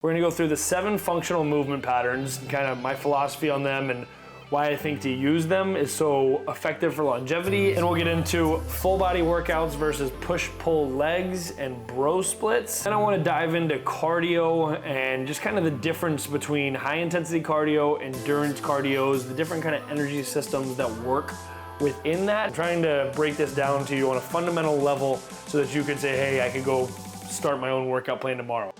We're gonna go through the 7 functional movement patterns, kind of my philosophy on them and why I think to use them is so effective for longevity. And we'll get into full body workouts versus push-pull legs and bro splits. Then I wanna dive into cardio and just kind of the difference between high intensity cardio, endurance cardios, the different kind of energy systems that work within that. I'm trying to break this down to you on a fundamental level so that you could say, hey, I could go start my own workout plan tomorrow.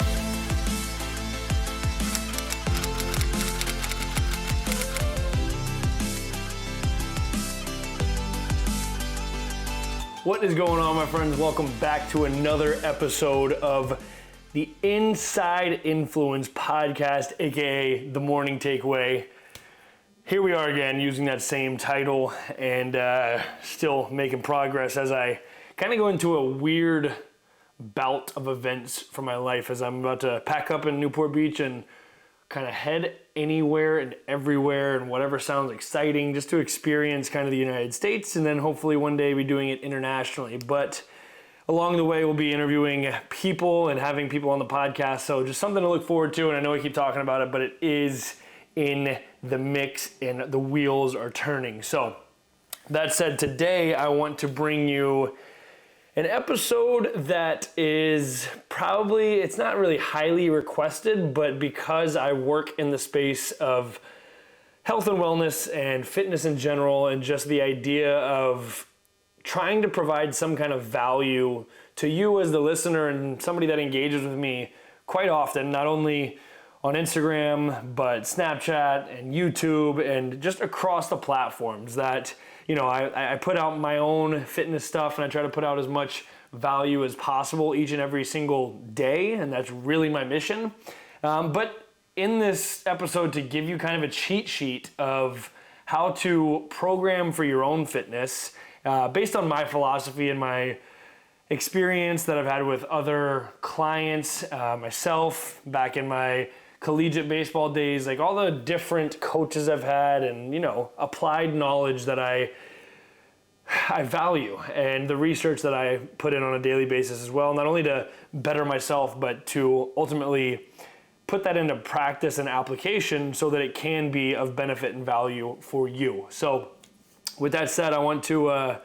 What is going on, my friends? Welcome back to another episode of the Inside Influence podcast, aka The Morning Takeaway. Here we are again using that same title and still making progress as I kind of go into a weird bout of events for my life as I'm about to pack up in Newport Beach and kind of head anywhere and everywhere and whatever sounds exciting just to experience kind of the United States and then hopefully one day be doing it internationally. But along the way, we'll be interviewing people and having people on the podcast. So just something to look forward to. And I know I keep talking about it, but it is in the mix and the wheels are turning. So that said, today I want to bring you an episode that is probably, it's not really highly requested, but because I work in the space of health and wellness and fitness in general, and just the idea of trying to provide some kind of value to you as the listener and somebody that engages with me quite often, not only on Instagram, but Snapchat and YouTube and just across the platforms that, you know, I put out my own fitness stuff and I try to put out as much value as possible each and every single day, and that's really my mission. But in this episode, to give you kind of a cheat sheet of how to program for your own fitness based on my philosophy and my experience that I've had with other clients, myself back in my collegiate baseball days, like all the different coaches I've had and, you know, applied knowledge that I value and the research that I put in on a daily basis as well, not only to better myself, but to ultimately put that into practice and application so that it can be of benefit and value for you. So with that said, I want to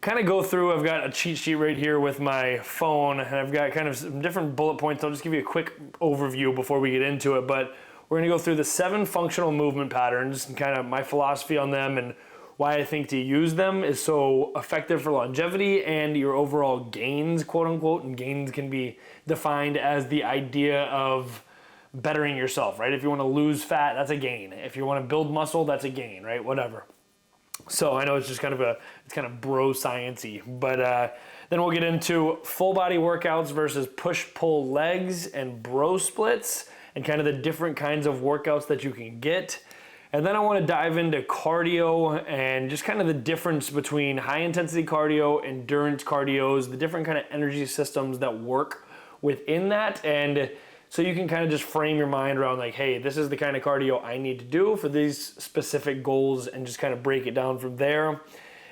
kind of go through, I've got a cheat sheet right here with my phone and I've got kind of some different bullet points. I'll just give you a quick overview before we get into it, but we're gonna go through the 7 functional movement patterns and kind of my philosophy on them and why I think to use them is so effective for longevity and your overall gains, quote unquote, and gains can be defined as the idea of bettering yourself, right? If you wanna lose fat, that's a gain. If you wanna build muscle, that's a gain, right? Whatever. So I know it's just kind of bro science-y, but then we'll get into full body workouts versus push-pull legs and bro splits and kind of the different kinds of workouts that you can get. And then I want to dive into cardio and just kind of the difference between high intensity cardio, endurance cardios, the different kind of energy systems that work within that. And so you can kind of just frame your mind around like, hey, this is the kind of cardio I need to do for these specific goals and just kind of break it down from there.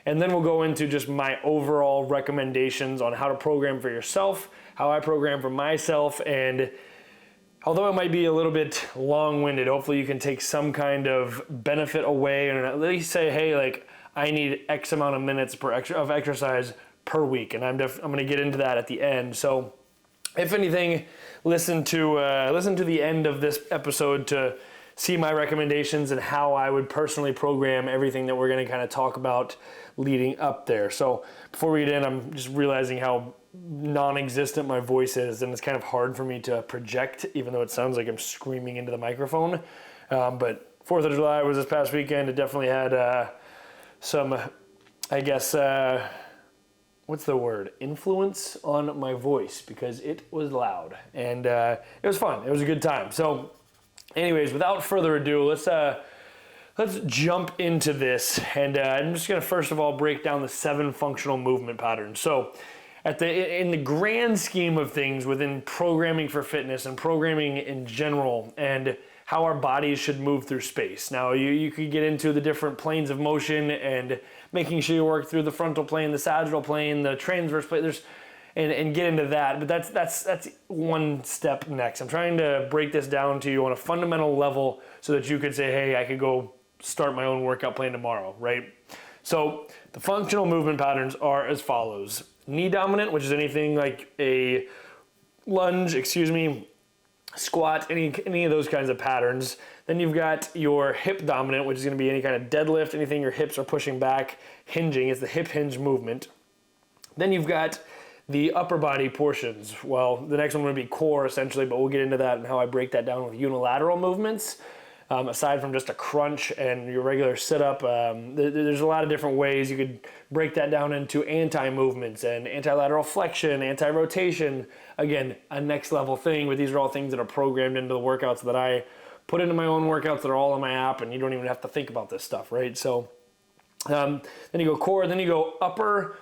And then we'll go into just my overall recommendations on how to program for yourself, how I program for myself. And although it might be a little bit long-winded, hopefully you can take some kind of benefit away and at least say, hey, like I need X amount of minutes of exercise per week. And I'm going to get into that at the end. So if anything, listen to the end of this episode to see my recommendations and how I would personally program everything that we're going to kind of talk about leading up there. So before we get in, I'm just realizing how non-existent my voice is, and it's kind of hard for me to project, even though it sounds like I'm screaming into the microphone. But 4th of July was this past weekend. It definitely had some, I guess, what's the word? Influence on my voice because it was loud and it was fun. It was a good time. So anyways, without further ado, let's jump into this. And I'm just going to first of all break down the 7 functional movement patterns. So in the grand scheme of things within programming for fitness and programming in general and how our bodies should move through space. Now, you could get into the different planes of motion and making sure you work through the frontal plane, the sagittal plane, the transverse plane. and get into that. But that's one step next. I'm trying to break this down to you on a fundamental level so that you could say, hey, I could go start my own workout plan tomorrow, right? So the functional movement patterns are as follows. Knee dominant, which is anything like a lunge, squat, any of those kinds of patterns. Then you've got your hip dominant, which is going to be any kind of deadlift, anything your hips are pushing back, hinging. It's the hip hinge movement. Then you've got the upper body portions. Well, the next one would be core essentially, but we'll get into that and how I break that down with unilateral movements. Aside from just a crunch and your regular sit-up, there's a lot of different ways you could break that down into anti-movements and anti-lateral flexion, anti-rotation. Again, a next level thing, but these are all things that are programmed into the workouts that I put into my own workouts that are all in my app, and you don't even have to think about this stuff, right? So then you go core, then you go upper,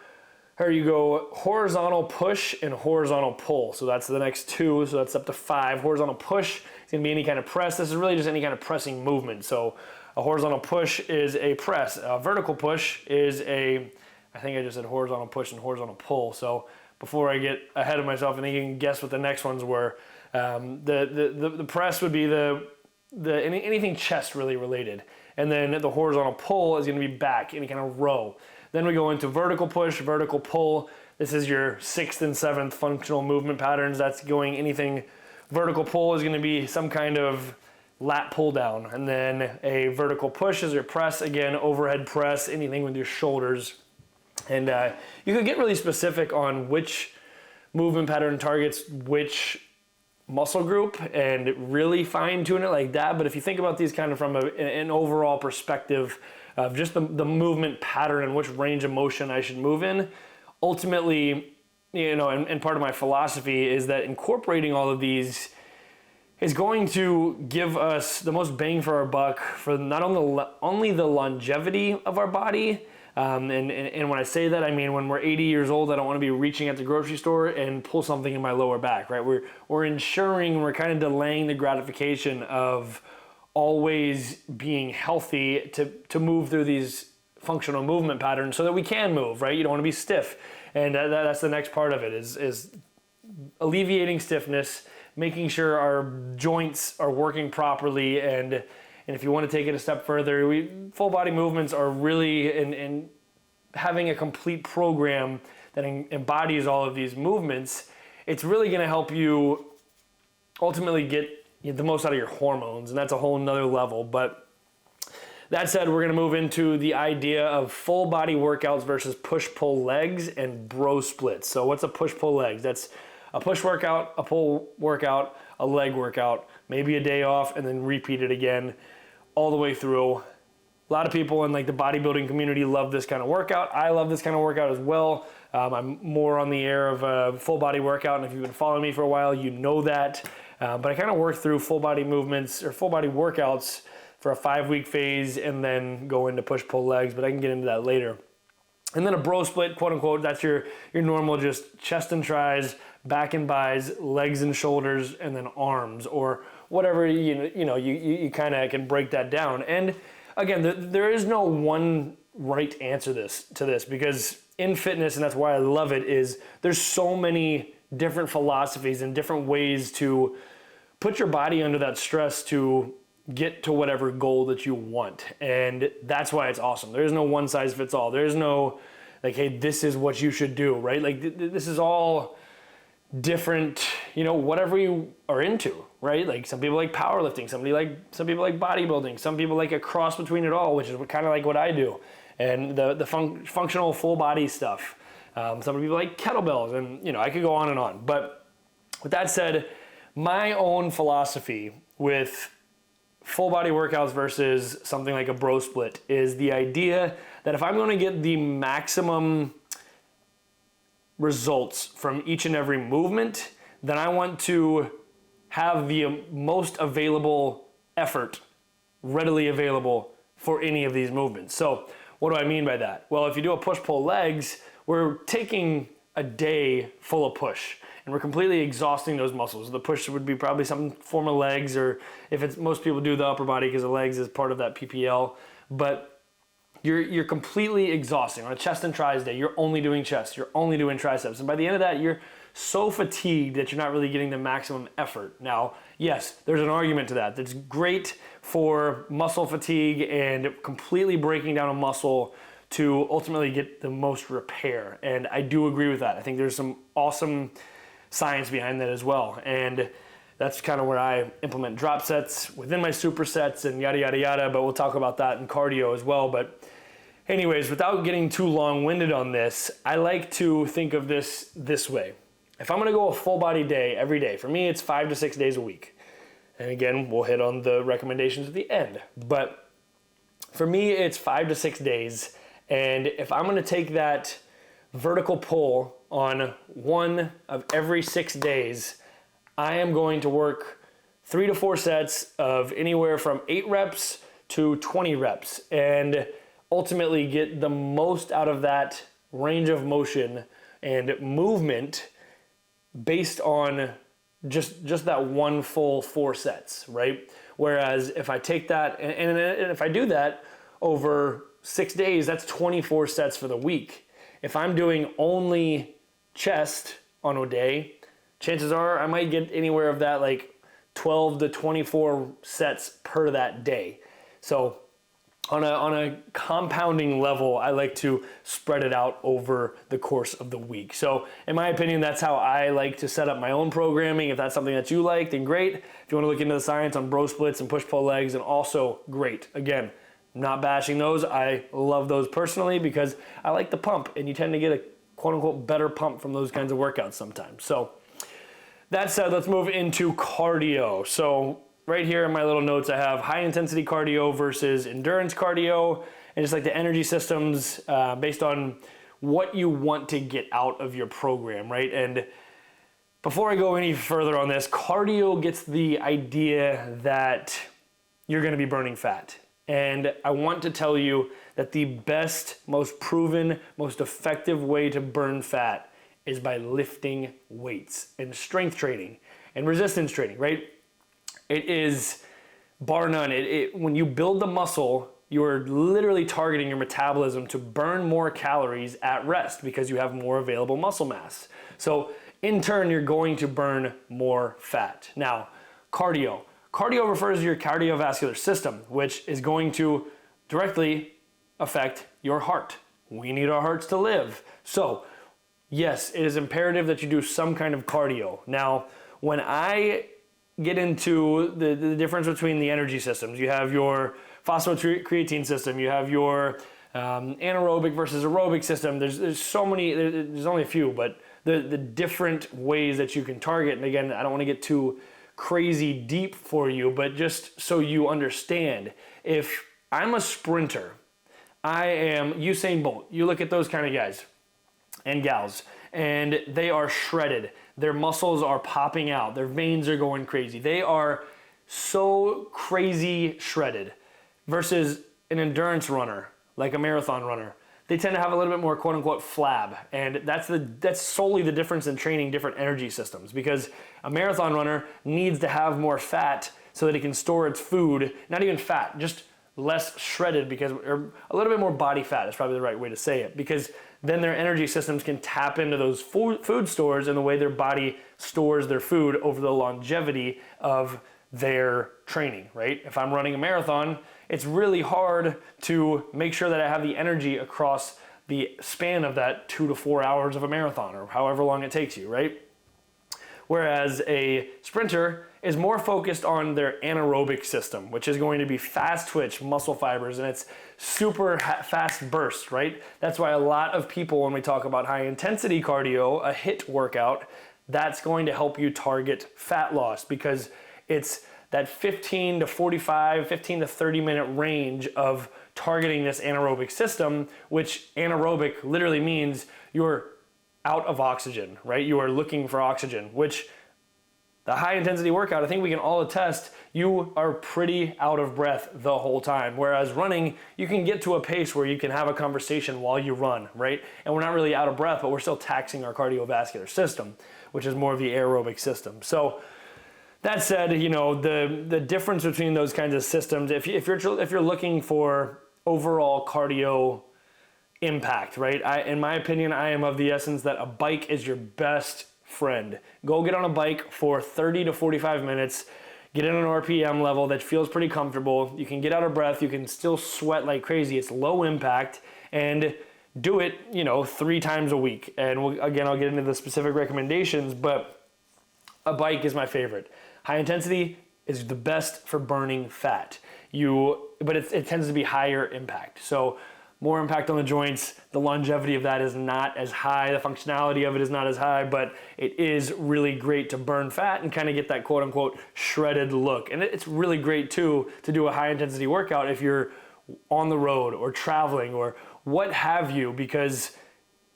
or you go horizontal push and horizontal pull. So that's the next two, so that's up to 5. Horizontal push is gonna be any kind of press. This is really just any kind of pressing movement. So a horizontal push is a press. A vertical push is I think I just said horizontal push and horizontal pull. So before I get ahead of myself, I think you can guess what the next ones were. The press would be anything chest really related. And then the horizontal pull is gonna be back, any kind of row. Then we go into vertical push, vertical pull. This is your 6th and 7th functional movement patterns. That's going anything. Vertical pull is going to be some kind of lat pull down. And then a vertical push is your press, again, overhead press, anything with your shoulders. And you could get really specific on which movement pattern targets which muscle group and really fine tune it like that. But if you think about these kind of from an overall perspective of just the movement pattern and which range of motion I should move in, ultimately, and part of my philosophy is that incorporating all of these is going to give us the most bang for our buck for not only the longevity of our body, and when I say that, I mean when we're 80 years old, I don't want to be reaching at the grocery store and pull something in my lower back, right? We're ensuring we're kind of delaying the gratification of always being healthy to move through these functional movement patterns so that we can move, right? You don't want to be stiff. And that's the next part of it is alleviating stiffness, making sure our joints are working properly. And if you want to take it a step further, full body movements are really in having a complete program that embodies all of these movements. It's really going to help you ultimately get the most out of your hormones, and that's a whole nother level. But that said, we're gonna move into the idea of full body workouts versus push-pull legs and bro splits. So what's a push-pull legs? That's a push workout, a pull workout, a leg workout, maybe a day off, and then repeat it again all the way through. A lot of people in like the bodybuilding community love this kind of workout. I love this kind of workout as well. I'm more on the air of a full body workout, and if you've been following me for a while, you know that. But I kind of work through full body movements or full body workouts for a 5-week phase and then go into push-pull legs, but I can get into that later. And then a bro split, quote unquote, that's your normal just chest and tris, back and bis, legs and shoulders, and then arms, or whatever, you kind of can break that down. And again, there is no one right answer to this because in fitness, and that's why I love it, is there's so many different philosophies and different ways to put your body under that stress to get to whatever goal that you want. And that's why it's awesome. There is no one size fits all. There's no like, hey, this is what you should do, right? Like this is all different, whatever you are into, right? Like some people like powerlifting, some people like bodybuilding, some people like a cross between it all, which is kind of like what I do. And the functional full body stuff. Some people like kettlebells, and I could go on and on. But with that said, my own philosophy with full body workouts versus something like a bro split is the idea that if I'm going to get the maximum results from each and every movement, then I want to have the most available effort readily available for any of these movements. So what do I mean by that? Well, if you do a push-pull legs, we're taking a day full of push and we're completely exhausting those muscles. The push would be probably some form of legs, or if it's most people do the upper body because the legs is part of that PPL. But you're completely exhausting. On a chest and tris day, you're only doing chest, you're only doing triceps. And by the end of that, you're so fatigued that you're not really getting the maximum effort. Now, yes, there's an argument to that. That's great for muscle fatigue and completely breaking down a muscle to ultimately get the most repair. And I do agree with that. I think there's some awesome science behind that as well. And that's kind of where I implement drop sets within my supersets and yada, yada, yada. But we'll talk about that in cardio as well. But anyways, without getting too long-winded on this, I like to think of this way. If I'm gonna go a full body day every day, for me, it's 5 to 6 days a week. And again, we'll hit on the recommendations at the end. But for me, it's 5 to 6 days. And if I'm gonna take that vertical pull on one of every 6 days, I am going to work 3 to 4 sets of anywhere from 8 reps to 20 reps and ultimately get the most out of that range of motion and movement based on just that one full 4 sets, right? Whereas if I take that, and if I do that over 6 days, that's 24 sets for the week. If I'm doing only chest on a day, chances are I might get anywhere of that like 12 to 24 sets per that day. So on a compounding level, I like to spread it out over the course of the week. So in my opinion, that's how I like to set up my own programming. If that's something that you like, then great. If you want to look into the science on bro splits and push-pull legs, then also great. Again, not bashing those. I love those personally because I like the pump, and you tend to get a quote-unquote better pump from those kinds of workouts sometimes. So that said, let's move into cardio. So right here in my little notes, I have high intensity cardio versus endurance cardio, and just like the energy systems based on what you want to get out of your program, right? And before I go any further on this, cardio gets the idea that you're gonna be burning fat. And I want to tell you that the best, most proven, most effective way to burn fat is by lifting weights and strength training and resistance training, right? It is bar none. When you build the muscle, you're literally targeting your metabolism to burn more calories at rest because you have more available muscle mass. So in turn, you're going to burn more fat. Now, cardio. Cardio refers to your cardiovascular system, which is going to directly affect your heart. We need our hearts to live. So yes, it is imperative that you do some kind of cardio. Now, when I get into the difference between the energy systems, you have your phosphocreatine system, you have your anaerobic versus aerobic system. There's so many, there's only a few, but the different ways that you can target. And again, I don't want to get too crazy deep for you, but just so you understand, if I'm a sprinter, I am Usain Bolt. You look at those kind of guys and gals, and they are shredded. Their muscles are popping out. Their veins are going crazy. They are so crazy shredded versus an endurance runner, like a marathon runner. They tend to have a little bit more quote unquote flab. And that's solely the difference in training different energy systems, because a marathon runner needs to have more fat so that it can store its food, not even fat, just less shredded, because, or a little bit more body fat is probably the right way to say it, because then their energy systems can tap into those food stores and the way their body stores their food over the longevity of their training, right? If I'm running a marathon, it's really hard to make sure that I have the energy across the span of that 2 to 4 hours of a marathon, or however long it takes you, right? Whereas a sprinter is more focused on their anaerobic system, which is going to be fast twitch muscle fibers, and it's super fast burst, right? That's why a lot of people, when we talk about high intensity cardio, a HIIT workout, that's going to help you target fat loss, because it's that 15 to 45, 15 to 30 minute range of targeting this anaerobic system, which anaerobic literally means you're out of oxygen, right? You are looking for oxygen, which the high intensity workout, I think we can all attest, you are pretty out of breath the whole time. Whereas running, you can get to a pace where you can have a conversation while you run, right? And we're not really out of breath, but we're still taxing our cardiovascular system, which is more of the aerobic system. So that said, you know, the difference between those kinds of systems, if you're looking for overall cardio impact, right? In my opinion, I am of the essence that a bike is your best friend. Go get on a bike for 30 to 45 minutes, get in an RPM level that feels pretty comfortable. You can get out of breath, you can still sweat like crazy. It's low impact, and do it, 3 times a week. And again, I'll get into the specific recommendations, but a bike is my favorite. High intensity is the best for burning fat. But it tends to be higher impact. So more impact on the joints. The longevity of that is not as high. The functionality of it is not as high, but it is really great to burn fat and kind of get that quote unquote shredded look. And it's really great too to do a high intensity workout if you're on the road or traveling or what have you, because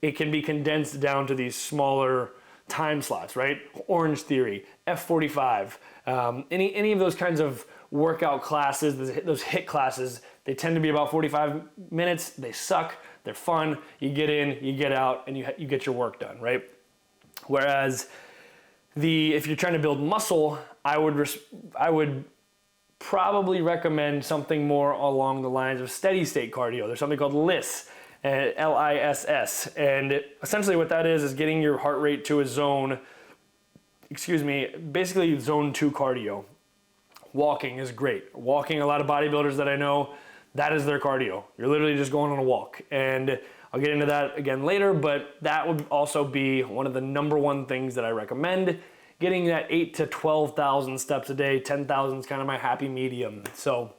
it can be condensed down to these smaller time slots, right? Orange Theory, F45, any of those kinds of workout classes, those HIIT classes, they tend to be about 45 minutes. They suck. They're fun. You get in, you get out, and you get your work done, right? Whereas if you're trying to build muscle, I would probably recommend something more along the lines of steady state cardio. There's something called LISS, LISS, and essentially what that is getting your heart rate to a zone, basically zone 2 cardio. Walking is great. Walking, a lot of bodybuilders that I know, that is their cardio. You're literally just going on a walk. And I'll get into that again later, but that would also be one of the number one things that I recommend. Getting that 8 to 12,000 steps a day, 10,000 is kind of my happy medium. So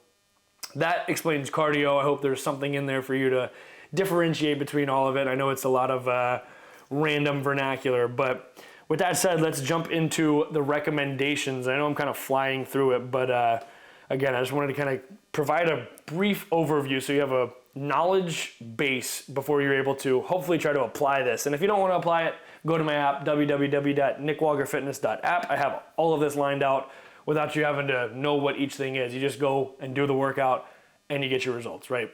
that explains cardio. I hope there's something in there for you to differentiate between all of it. I know it's a lot of random vernacular, but with that said, let's jump into the recommendations. I know I'm kind of flying through it, but again, I just wanted to kind of provide a brief overview so you have a knowledge base before you're able to hopefully try to apply this. And if you don't want to apply it, go to my app, www.nickwagerfitness.app. I have all of this lined out without you having to know what each thing is. You just go and do the workout and you get your results, right?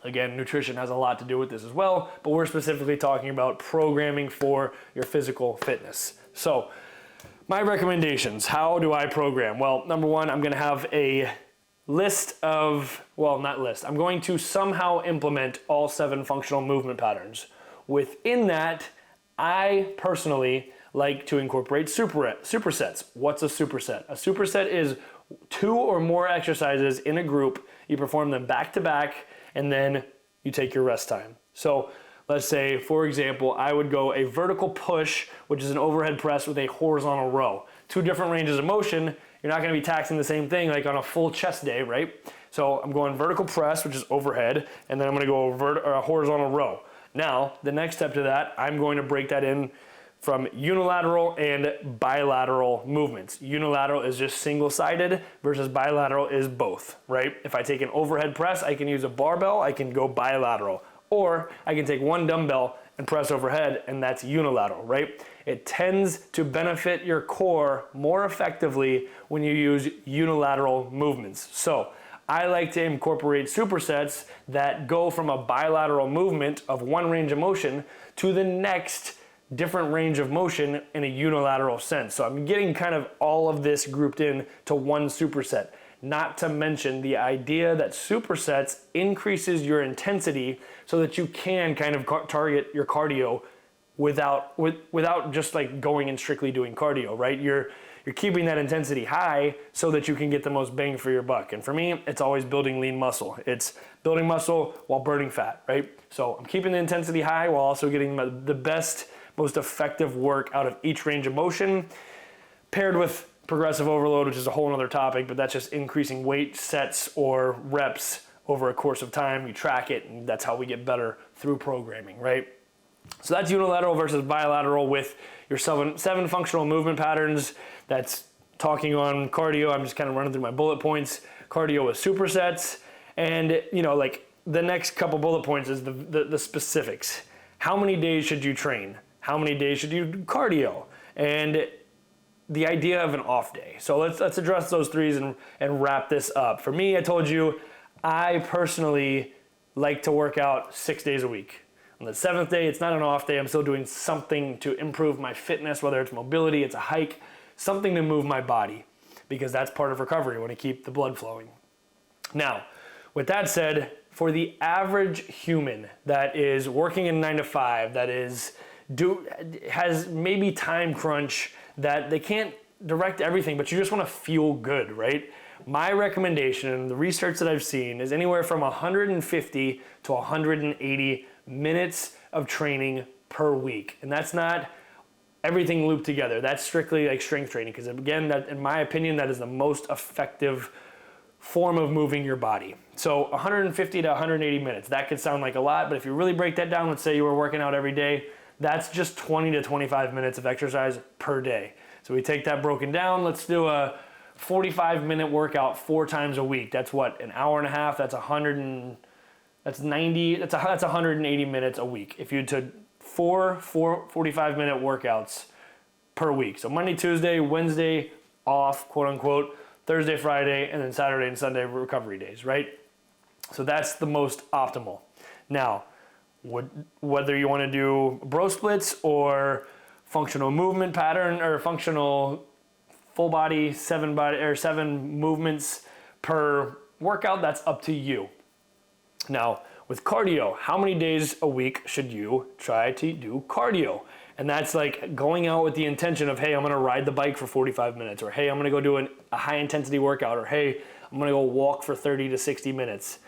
Again, nutrition has a lot to do with this as well, but we're specifically talking about programming for your physical fitness. So my recommendations, how do I program? Well, number one, I'm going to have a list of, I'm going to somehow implement all 7 functional movement patterns. Within that, I personally like to incorporate supersets. What's a superset? A superset is 2 or more exercises in a group. You perform them back to back, and then you take your rest time. So let's say, for example, I would go a vertical push, which is an overhead press with a horizontal row. 2 different ranges of motion. You're not gonna be taxing the same thing like on a full chest day, right? So I'm going vertical press, which is overhead, and then I'm gonna go a horizontal row. Now, the next step to that, I'm going to break that in from unilateral and bilateral movements. Unilateral is just single-sided versus bilateral is both, right? If I take an overhead press, I can use a barbell, I can go bilateral. Or I can take 1 dumbbell and press overhead, and that's unilateral, right? It tends to benefit your core more effectively when you use unilateral movements. So I like to incorporate supersets that go from a bilateral movement of 1 range of motion to the next different range of motion in a unilateral sense. So I'm getting kind of all of this grouped in to 1 superset. Not to mention the idea that supersets increases your intensity so that you can kind of target your cardio without just like going and strictly doing cardio, right? You're keeping that intensity high so that you can get the most bang for your buck. And for me, it's always building lean muscle. It's building muscle while burning fat, right? So I'm keeping the intensity high while also getting the best, most effective work out of each range of motion, paired with progressive overload, which is a whole other topic, but that's just increasing weight sets or reps over a course of time. You track it, and that's how we get better through programming, right? So that's unilateral versus bilateral with your 7 functional movement patterns. That's talking on cardio. I'm just kind of running through my bullet points. Cardio with supersets. And, like the next couple bullet points is the specifics. How many days should you train? How many days should you do cardio? And the idea of an off day. So let's address those 3s and wrap this up. For me, I told you, I personally like to work out 6 days a week. On the 7th day, it's not an off day. I'm still doing something to improve my fitness, whether it's mobility, it's a hike, something to move my body, because that's part of recovery. I want to keep the blood flowing. Now, with that said, for the average human that is working a 9 to 5, that has maybe time crunch, that they can't direct everything, but you just want to feel good, right? My recommendation, the research that I've seen, is anywhere from 150 to 180 minutes of training per week. And that's not everything looped together. That's strictly like strength training, because again, that, in my opinion, that is the most effective form of moving your body. So 150 to 180 minutes, that could sound like a lot, but if you really break that down, let's say you were working out every day, that's just 20 to 25 minutes of exercise per day. So we take that broken down, let's do a 45-minute workout 4 times a week. That's what, an hour and a half, that's 180 minutes a week. If you took 4 45-minute workouts per week. So Monday, Tuesday, Wednesday off, quote unquote, Thursday, Friday, and then Saturday and Sunday recovery days, right? So that's the most optimal. Now, whether you want to do bro splits or functional movement pattern or functional full body, 7 movements per workout, that's up to you. Now, with cardio, how many days a week should you try to do cardio? And that's like going out with the intention of, hey, I'm gonna ride the bike for 45 minutes, or hey, I'm gonna go do a high intensity workout, or hey, I'm gonna go walk for 30 to 60 minutes.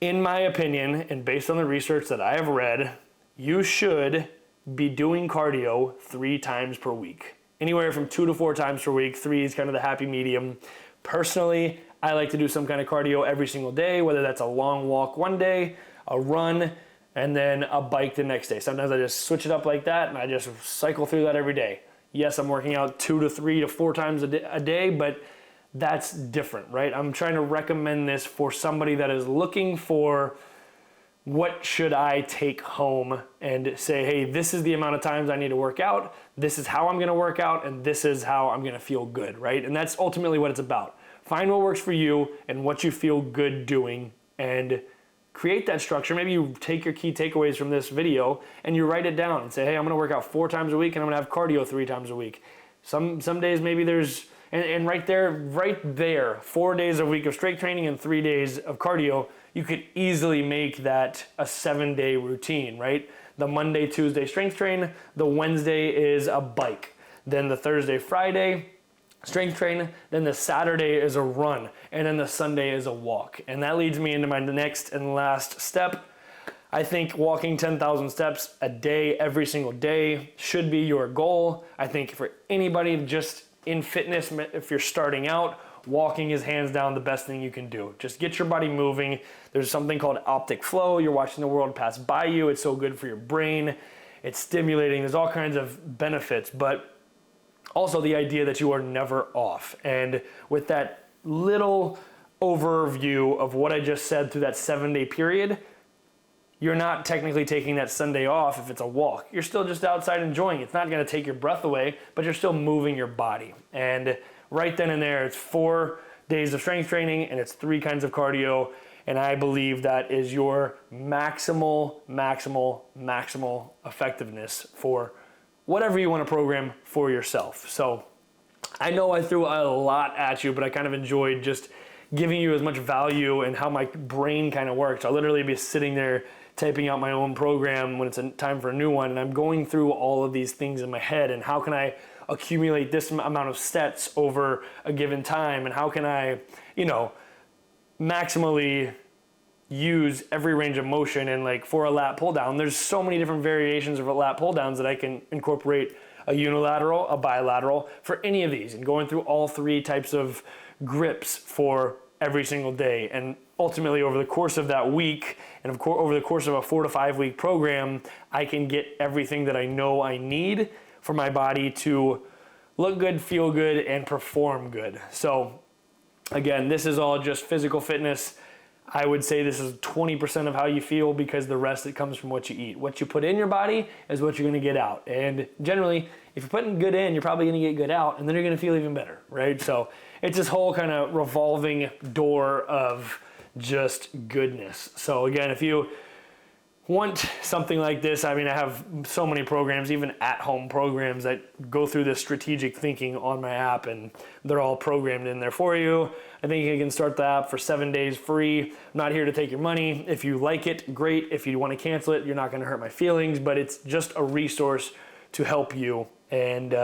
In my opinion, and based on the research that I have read, you should be doing cardio 3 times per week. Anywhere from 2 to 4 times per week. 3 is kind of the happy medium. Personally, I like to do some kind of cardio every single day, whether that's a long walk one day, a run, and then a bike the next day. Sometimes I just switch it up like that, and I just cycle through that every day. Yes, I'm working out 2 to 3 to 4 times a day, but that's different, right? I'm trying to recommend this for somebody that is looking for what should I take home and say, hey, this is the amount of times I need to work out, this is how I'm gonna work out, and this is how I'm gonna feel good, right? And that's ultimately what it's about. Find what works for you and what you feel good doing, and create that structure. Maybe you take your key takeaways from this video and you write it down and say, hey, I'm gonna work out 4 times a week and I'm gonna have cardio 3 times a week. Some days maybe there's, and right there, 4 days a week of strength training and 3 days of cardio, you could easily make that a 7-day routine, right? The Monday, Tuesday strength train, the Wednesday is a bike. Then the Thursday, Friday, strength train, then the Saturday is a run, and then the Sunday is a walk. And that leads me into my next and last step. I think walking 10,000 steps a day, every single day, should be your goal. I think for anybody just in fitness, if you're starting out, walking is hands down the best thing you can do. Just get your body moving. There's something called optic flow. You're watching the world pass by you. It's so good for your brain. It's stimulating. There's all kinds of benefits, but also the idea that you are never off. And with that little overview of what I just said through that 7-day period, you're not technically taking that Sunday off if it's a walk. You're still just outside enjoying it. It's not gonna take your breath away, but you're still moving your body. And right then and there, it's 4 days of strength training and it's 3 kinds of cardio. And I believe that is your maximal effectiveness for whatever you want to program for yourself. So I know I threw a lot at you, but I kind of enjoyed just giving you as much value and how my brain kind of works. I'll literally be sitting there typing out my own program when it's time for a new one, and I'm going through all of these things in my head, and how can I accumulate this amount of sets over a given time, and how can I, maximally use every range of motion. And like for a lat pull down, there's so many different variations of lat pull downs that I can incorporate a unilateral, a bilateral for any of these, and going through all 3 types of grips for every single day. And ultimately over the course of that week, and of course over the course of a 4 to 5 week program, I can get everything that I know I need for my body to look good, feel good, and perform good. So again, this is all just physical fitness. I would say this is 20% of how you feel, because the rest, it comes from what you eat. What you put in your body is what you're gonna get out. And generally, if you're putting good in, you're probably gonna get good out, and then you're gonna feel even better, right? So it's this whole kind of revolving door of just goodness. So again, if you want something like this, I mean, I have so many programs, even at-home programs that go through this strategic thinking on my app, and they're all programmed in there for you. I think you can start the app for 7 days free. I'm not here to take your money. If you like it, great. If you want to cancel it, you're not going to hurt my feelings, but it's just a resource to help you. And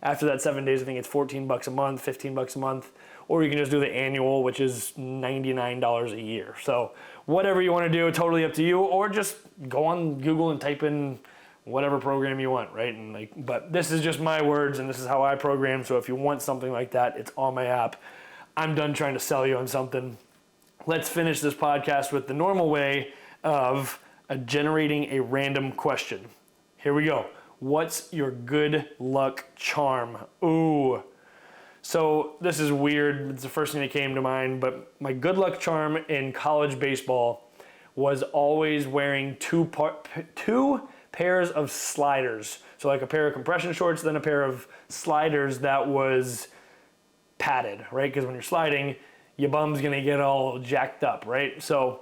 after that 7 days, I think it's $14 a month, $15 a month, or you can just do the annual, which is $99 a year. So whatever you want to do, totally up to you, or just go on Google and type in whatever program you want, right? And but this is just my words, and this is how I program. So if you want something like that, it's on my app. I'm done trying to sell you on something. Let's finish this podcast with the normal way of generating a random question. Here we go. What's your good luck charm? Ooh. So this is weird. It's the first thing that came to mind, but my good luck charm in college baseball was always wearing two pairs of sliders. So like a pair of compression shorts, then a pair of sliders that was padded, right? Because when you're sliding, your bum's gonna get all jacked up, right? So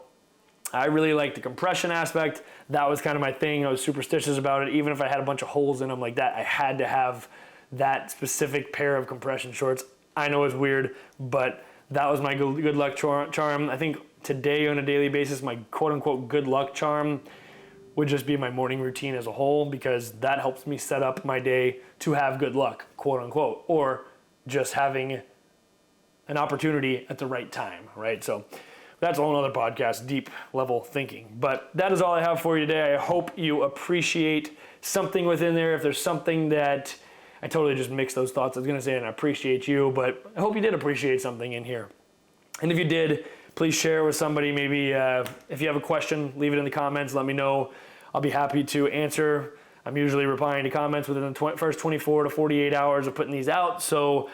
I really like the compression aspect. That was kind of my thing. I was superstitious about it. Even if I had a bunch of holes in them like that, I had to have that specific pair of compression shorts. I know it's weird, but that was my good luck charm. I think today on a daily basis, my quote unquote good luck charm would just be my morning routine as a whole, because that helps me set up my day to have good luck, quote unquote, or just having an opportunity at the right time, right? So that's a whole other podcast, deep level thinking. But that is all I have for you today. I hope you appreciate something within there. If there's something that I totally just mixed those thoughts. I was going to say, and I appreciate you, but I hope you did appreciate something in here. And if you did, please share with somebody. Maybe if you have a question, leave it in the comments. Let me know. I'll be happy to answer. I'm usually replying to comments within the first 24 to 48 hours of putting these out. So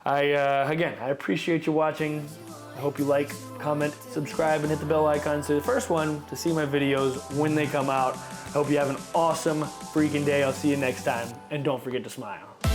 again, I appreciate you watching. I hope you like, comment, subscribe, and hit the bell icon so the first one to see my videos when they come out. I hope you have an awesome freaking day. I'll see you next time, and don't forget to smile.